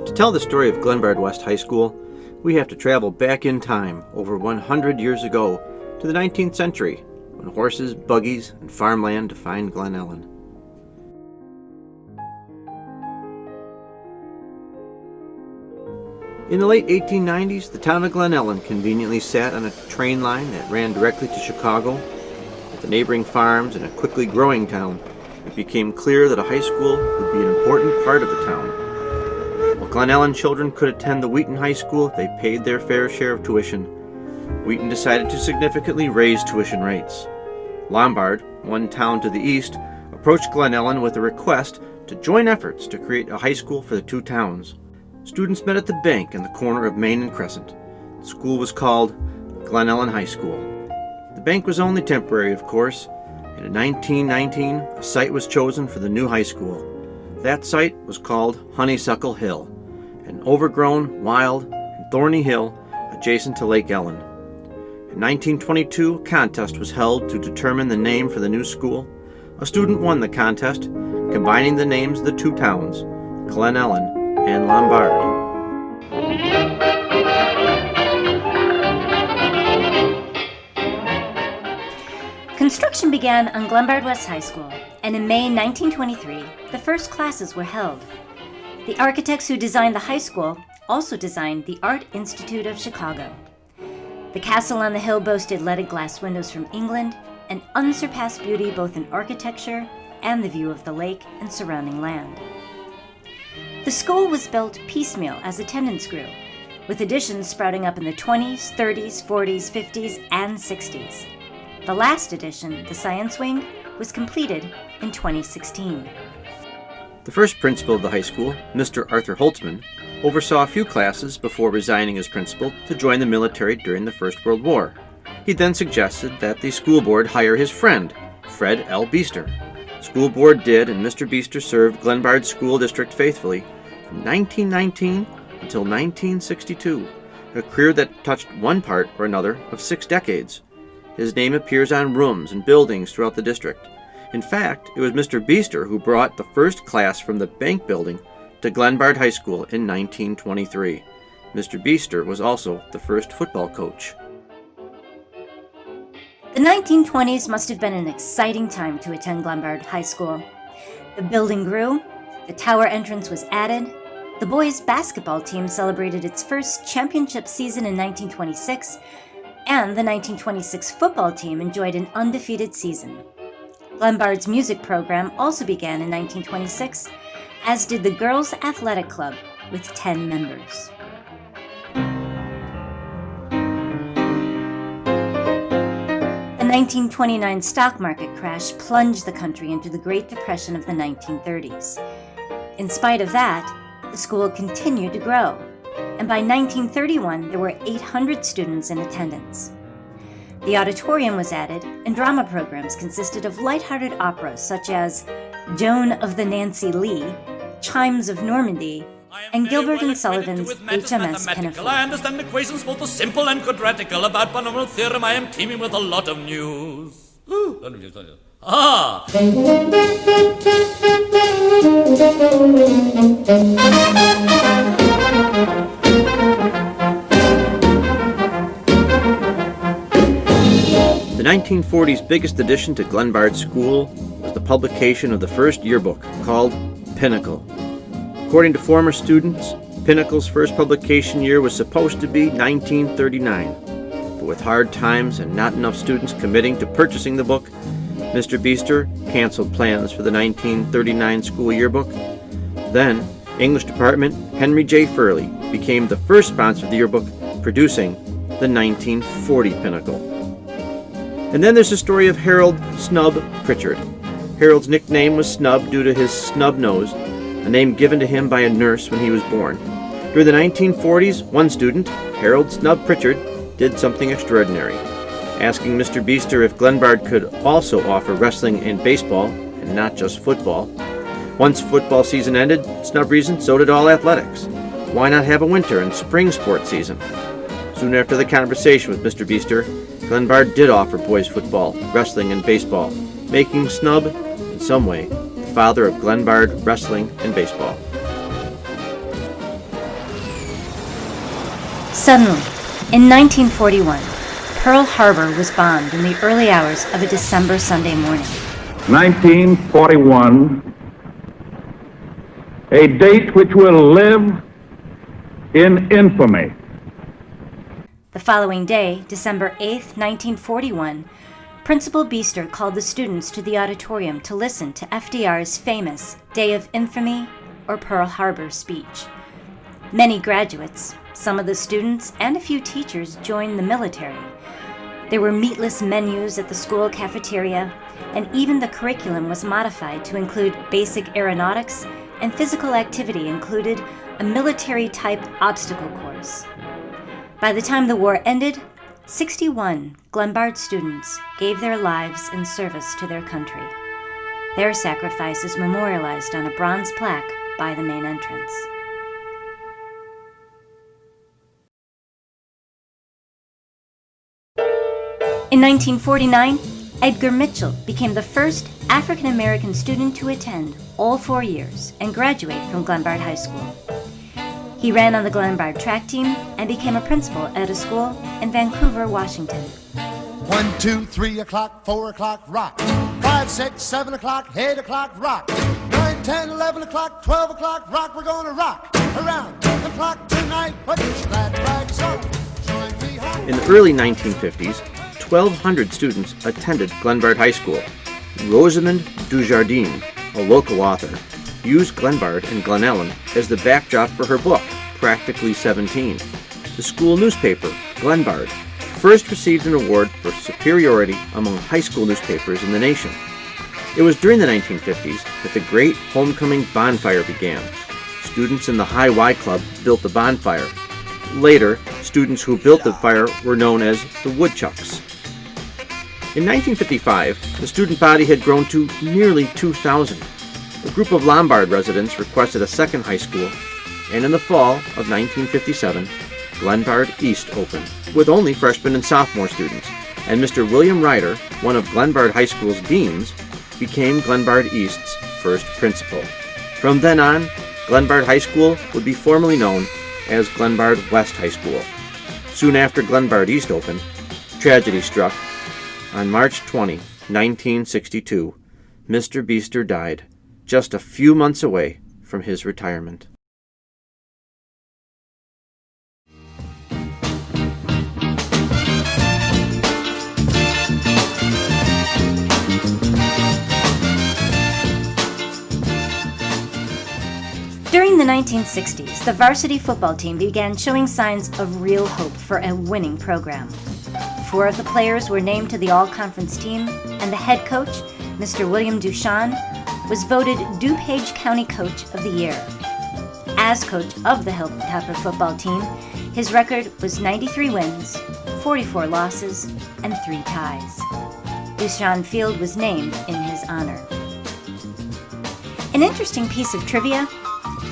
To tell the story of Glenbard West High School, we have to travel back in time over 100 years ago to the 19th century, when horses, buggies, and farmland defined Glen Ellen. In the late 1890s, the town of Glen Ellen conveniently sat on a train line that ran directly to Chicago. With the neighboring farms and a quickly growing town, it became clear that a high school would be an important part of the town. While Glen Ellen children could attend the Wheaton High School if they paid their fair share of tuition, Wheaton decided to significantly raise tuition rates. Lombard, one town to the east, approached Glen Ellen with a request to join efforts to create a high school for the two towns. Students met at the bank in the corner of Main and Crescent. The school was called Glen Ellen High School. The bank was only temporary, of course, and in 1919 a site was chosen for the new high school. That site was called Honeysuckle Hill, an overgrown, wild, and thorny hill adjacent to Lake Ellen. In 1922, a contest was held to determine the name for the new school. A student won the contest, combining the names of the two towns, Glen Ellen and Lombard. Construction began on Glenbard West High School, and in May 1923, the first classes were held. The architects who designed the high school also designed the Art Institute of Chicago. The castle on the hill boasted leaded glass windows from England, an unsurpassed beauty both in architecture and the view of the lake and surrounding land. The school was built piecemeal as attendance grew, with additions sprouting up in the 20s, 30s, 40s, 50s, and 60s. The last addition, the science wing, was completed in 2016. The first principal of the high school, Mr. Arthur Holtzman, oversaw a few classes before resigning as principal to join the military during the First World War. He then suggested that the school board hire his friend, Fred L. Beester. The school board did, and Mr. Beester served Glenbard School District faithfully from 1919 until 1962, a career that touched one part or another of 6 decades. His name appears on rooms and buildings throughout the district. In fact, it was Mr. Beester who brought the first class from the bank building to Glenbard High School in 1923. Mr. Beester was also the first football coach. The 1920s must have been an exciting time to attend Glenbard High School. The building grew, the tower entrance was added, the boys' basketball team celebrated its first championship season in 1926, and the 1926 football team enjoyed an undefeated season. Glenbard's music program also began in 1926, as did the Girls Athletic Club with 10 members. The 1929 stock market crash plunged the country into the Great Depression of the 1930s. In spite of that, the school continued to grow, and by 1931 there were 800 students in attendance. The auditorium was added, and drama programs consisted of lighthearted operas such as Joan of the Nancy Lee, Chimes of Normandy, and Gilbert and Sullivan's HMS Pinafore. I understand equations both the simple and quadratical. About polynomial theorem I am teeming with a lot of news. Ah! The 1940s biggest addition to Glenbard School was the publication of the first yearbook, called Pinnacle. According to former students, Pinnacle's first publication year was supposed to be 1939. But with hard times and not enough students committing to purchasing the book, Mr. Beester canceled plans for the 1939 school yearbook. Then, English department Henry J. Furley became the first sponsor of the yearbook, producing the 1940 Pinnacle. And then there's the story of Harold Snub Pritchard. Harold's nickname was Snub due to his snub nose, a name given to him by a nurse when he was born. During the 1940s, one student, Harold Snub Pritchard, did something extraordinary, asking Mr. Beester if Glenbard could also offer wrestling and baseball, and not just football. Once football season ended, Snub reasoned so did all athletics. Why not have a winter and spring sports season? Soon after the conversation with Mr. Beester, Glenbard did offer boys football, wrestling, and baseball, making Snub, in some way, the father of Glenbard wrestling and baseball. Suddenly, in 1941, Pearl Harbor was bombed in the early hours of a December Sunday morning. 1941, a date which will live in infamy. The following day, December 8, 1941, Principal Beester called the students to the auditorium to listen to FDR's famous Day of Infamy or Pearl Harbor speech. Many graduates, some of the students, and a few teachers joined the military. There were meatless menus at the school cafeteria, and even the curriculum was modified to include basic aeronautics, and physical activity included a military-type obstacle course. By the time the war ended, 61 Glenbard students gave their lives in service to their country. Their sacrifice is memorialized on a bronze plaque by the main entrance. In 1949, Edgar Mitchell became the first African-American student to attend all 4 years and graduate from Glenbard High School. He ran on the Glenbard track team and became a principal at a school in Vancouver, Washington. 1, 2, 3 o'clock, 4 o'clock, rock. 5, 6, 7 o'clock, 8 o'clock, rock. 9, 10, 11 o'clock, 12 o'clock, rock. We're gonna rock around the clock tonight. Put your glad rags on. Join me home. In the early 1950s, 1,200 students attended Glenbard High School. Rosamond Dujardin, a local author, used Glenbard and Glen Ellen as the backdrop for her book, Practically 17. The school newspaper, Glenbard, first received an award for superiority among high school newspapers in the nation. It was during the 1950s that the Great Homecoming Bonfire began. Students in the High Y Club built the bonfire. Later, students who built the fire were known as the Woodchucks. In 1955, the student body had grown to nearly 2,000. A group of Lombard residents requested a second high school, and in the fall of 1957, Glenbard East opened, with only freshmen and sophomore students, and Mr. William Ryder, one of Glenbard High School's deans, became Glenbard East's first principal. From then on, Glenbard High School would be formally known as Glenbard West High School. Soon after Glenbard East opened, tragedy struck. On March 20, 1962, Mr. Beester died, just a few months away from his retirement. During the 1960s, the varsity football team began showing signs of real hope for a winning program. 4 of the players were named to the all-conference team, and the head coach, Mr. William Duchamp, was voted DuPage County Coach of the Year. As coach of the Hilltopper football team, his record was 93 wins, 44 losses, and 3 ties. Duchamp Field was named in his honor. An interesting piece of trivia: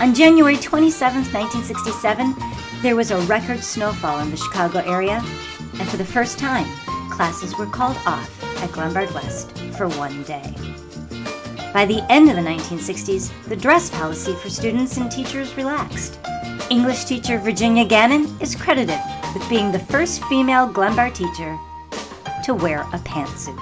on January 27, 1967, there was a record snowfall in the Chicago area, and for the first time, classes were called off at Glenbard West for 1 day. By the end of the 1960s, the dress policy for students and teachers relaxed. English teacher Virginia Gannon is credited with being the first female Glenbard teacher to wear a pantsuit.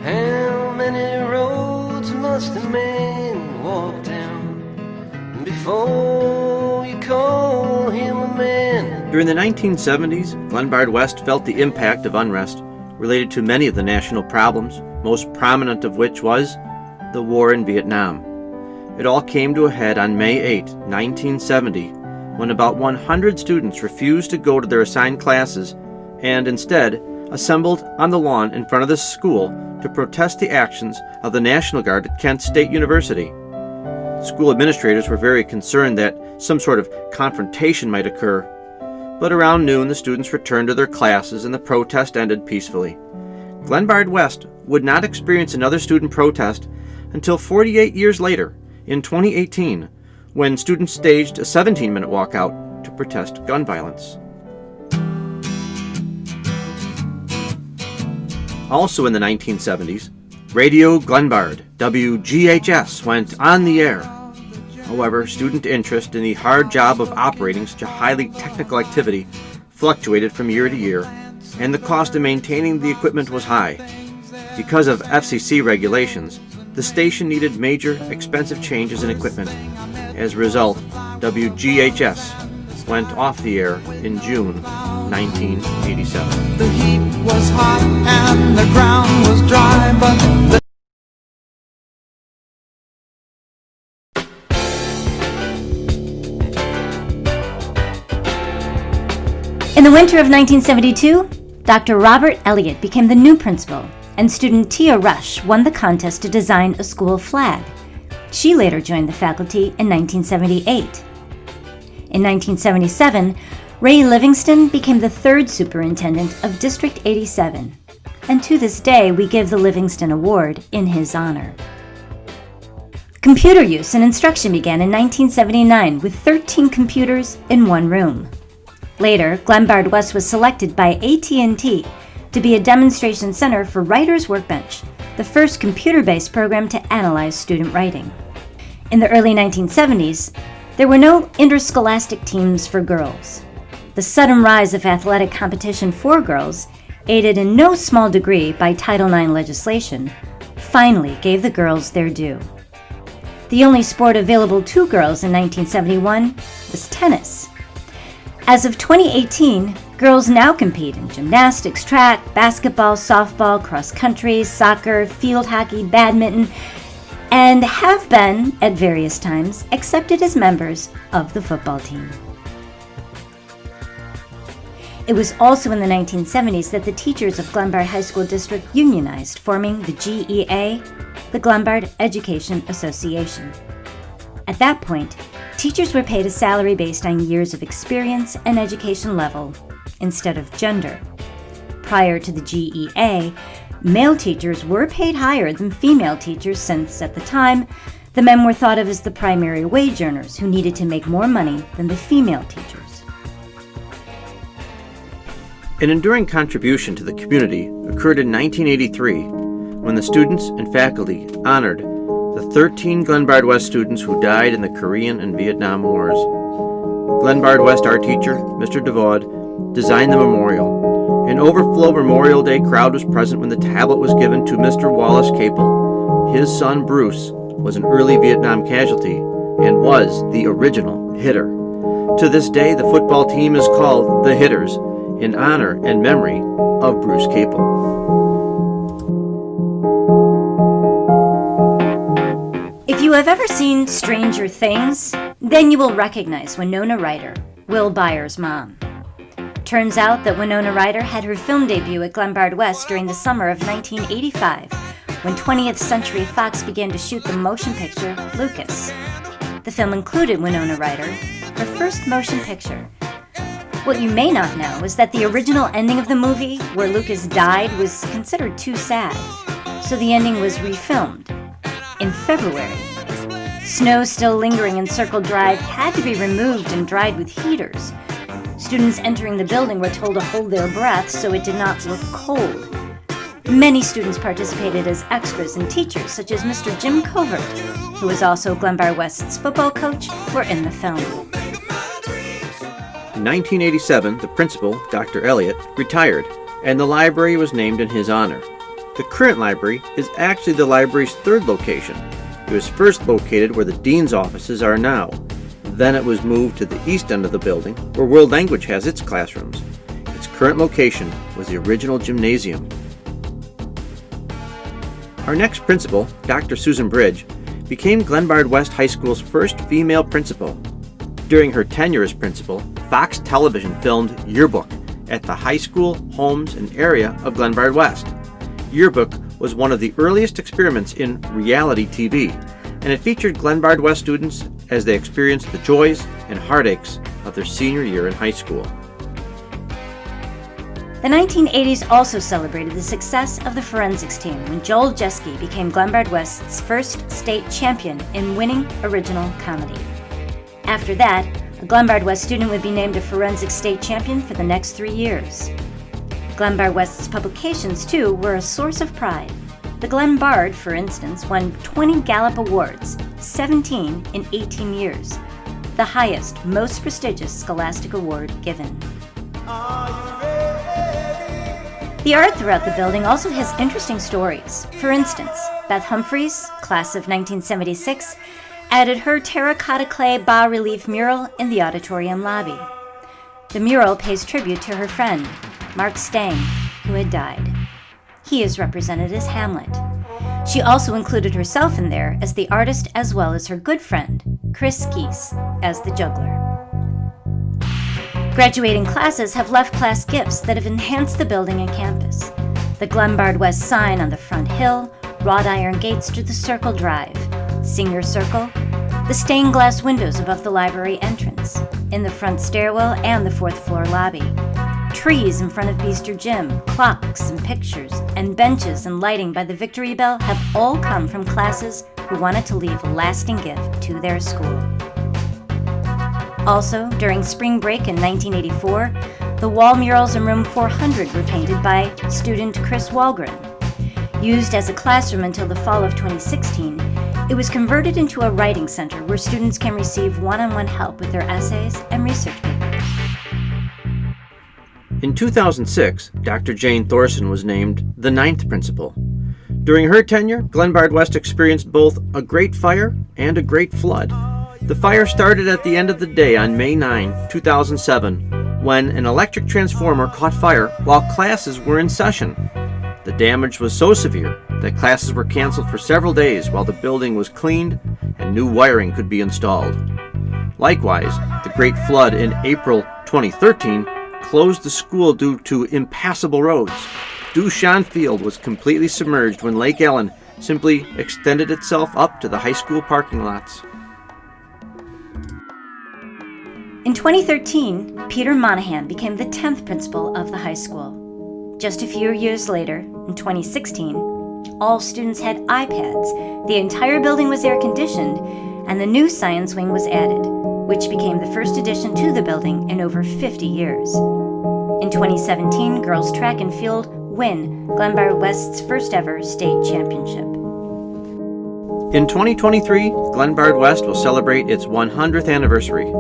How many roads must a man walk down before you call him a man? During the 1970s, Glenbard West felt the impact of unrest related to many of the national problems, most prominent of which was the war in Vietnam. It all came to a head on May 8, 1970, when about 100 students refused to go to their assigned classes and instead assembled on the lawn in front of the school to protest the actions of the National Guard at Kent State University. School administrators were very concerned that some sort of confrontation might occur, but around noon the students returned to their classes and the protest ended peacefully. Glenbard West would not experience another student protest until 48 years later, in 2018, when students staged a 17-minute walkout to protest gun violence. Also in the 1970s, Radio Glenbard, WGHS, went on the air. However, student interest in the hard job of operating such a highly technical activity fluctuated from year to year, and the cost of maintaining the equipment was high. Because of FCC regulations, the station needed major, expensive changes in equipment. As a result, WGHS went off the air in June 1987. The heat was hot and the ground was dry, but In the winter of 1972, Dr. Robert Elliott became the new principal, and student Tia Rush won the contest to design a school flag. She later joined the faculty in 1978. In 1977, Ray Livingston became the third superintendent of District 87, and to this day we give the Livingston Award in his honor. Computer use and instruction began in 1979 with 13 computers in one room. Later, Glenbard West was selected by AT&T to be a demonstration center for Writer's Workbench, the first computer-based program to analyze student writing. In the early 1970s, there were no interscholastic teams for girls. The sudden rise of athletic competition for girls, aided in no small degree by Title IX legislation, finally gave the girls their due. The only sport available to girls in 1971 was tennis. As of 2018, girls now compete in gymnastics, track, basketball, softball, cross country, soccer, field hockey, badminton, and have been, at various times, accepted as members of the football team. It was also in the 1970s that the teachers of Glenbard High School District unionized, forming the GEA, the Glenbard Education Association. At that point, teachers were paid a salary based on years of experience and education level instead of gender. Prior to the GEA, male teachers were paid higher than female teachers since, at the time, the men were thought of as the primary wage earners who needed to make more money than the female teachers. An enduring contribution to the community occurred in 1983 when the students and faculty honored the 13 Glenbard West students who died in the Korean and Vietnam Wars. Glenbard West art teacher, Mr. DeVaud, designed the memorial. An overflow Memorial Day crowd was present when the tablet was given to Mr. Wallace Capel. His son, Bruce, was an early Vietnam casualty and was the original hitter. To this day, the football team is called the Hitters in honor and memory of Bruce Capel. If you have ever seen Stranger Things, then you will recognize Winona Ryder, Will Byers' mom. Turns out that Winona Ryder had her film debut at Glenbard West during the summer of 1985, when 20th Century Fox began to shoot the motion picture Lucas. The film included Winona Ryder, her first motion picture. What you may not know is that the original ending of the movie, where Lucas died, was considered too sad, so the ending was refilmed in February. Snow still lingering in Circle Drive had to be removed and dried with heaters. Students entering the building were told to hold their breath so it did not look cold. Many students participated as extras, and teachers such as Mr. Jim Covert, who was also Glenbard West's football coach, were in the film. In 1987, the principal, Dr. Elliott, retired, and the library was named in his honor. The current library is actually the library's third location. It was first located where the dean's offices are now. Then it was moved to the east end of the building, where World Language has its classrooms. Its current location was the original gymnasium. Our next principal, Dr. Susan Bridge, became Glenbard West High School's first female principal. During her tenure as principal, Fox Television filmed Yearbook at the high school, homes, and area of Glenbard West. Yearbook was one of the earliest experiments in reality TV, and it featured Glenbard West students as they experienced the joys and heartaches of their senior year in high school. The 1980s also celebrated the success of the forensics team when Joel Jeske became Glenbard West's first state champion in winning original comedy. After that, a Glenbard West student would be named a forensics state champion for the next 3 years. Glenbard West's publications, too, were a source of pride. The Glen Bard, for instance, won 20 Gallup Awards, 17 in 18 years, the highest, most prestigious scholastic award given. The art throughout the building also has interesting stories. For instance, Beth Humphreys, class of 1976, added her terracotta clay bas-relief mural in the auditorium lobby. The mural pays tribute to her friend, Mark Stang, who had died. He is represented as Hamlet. She also included herself in there as the artist as well as her good friend, Chris Geese, as the juggler. Graduating classes have left class gifts that have enhanced the building and campus. The Glen Bard West sign on the front hill, wrought iron gates to the Circle Drive, Senior Circle, the stained glass windows above the library entrance, in the front stairwell and the fourth floor lobby, trees in front of Beaster Gym, clocks and pictures, and benches and lighting by the Victory Bell have all come from classes who wanted to leave a lasting gift to their school. Also, during spring break in 1984, the wall murals in room 400 were painted by student Chris Walgren. Used as a classroom until the fall of 2016, it was converted into a writing center where students can receive one-on-one help with their essays and research papers. In 2006, Dr. Jane Thorson was named the 9th principal. During her tenure, Glen Bard West experienced both a great fire and a great flood. The fire started at the end of the day on May 9, 2007, when an electric transformer caught fire while classes were in session. The damage was so severe that classes were canceled for several days while the building was cleaned and new wiring could be installed. Likewise, the Great Flood in April 2013 closed the school due to impassable roads. Dushan Field was completely submerged when Lake Ellen simply extended itself up to the high school parking lots. In 2013, Peter Monahan became the 10th principal of the high school. Just a few years later, in 2016, all students had iPads, the entire building was air-conditioned, and the new science wing was added, which became the first addition to the building in over 50 years. In 2017, girls track and field win Glen Bard West's first ever state championship. In 2023, Glen Bard West will celebrate its 100th anniversary.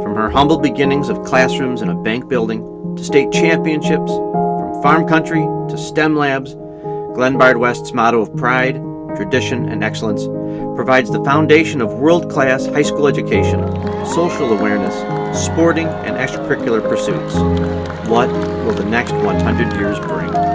From her humble beginnings of classrooms in a bank building to state championships, from farm country to STEM labs, Glen Bard West's motto of pride, tradition, and excellence provides the foundation of world-class high school education, social awareness, sporting, and extracurricular pursuits. What will the next 100 years bring?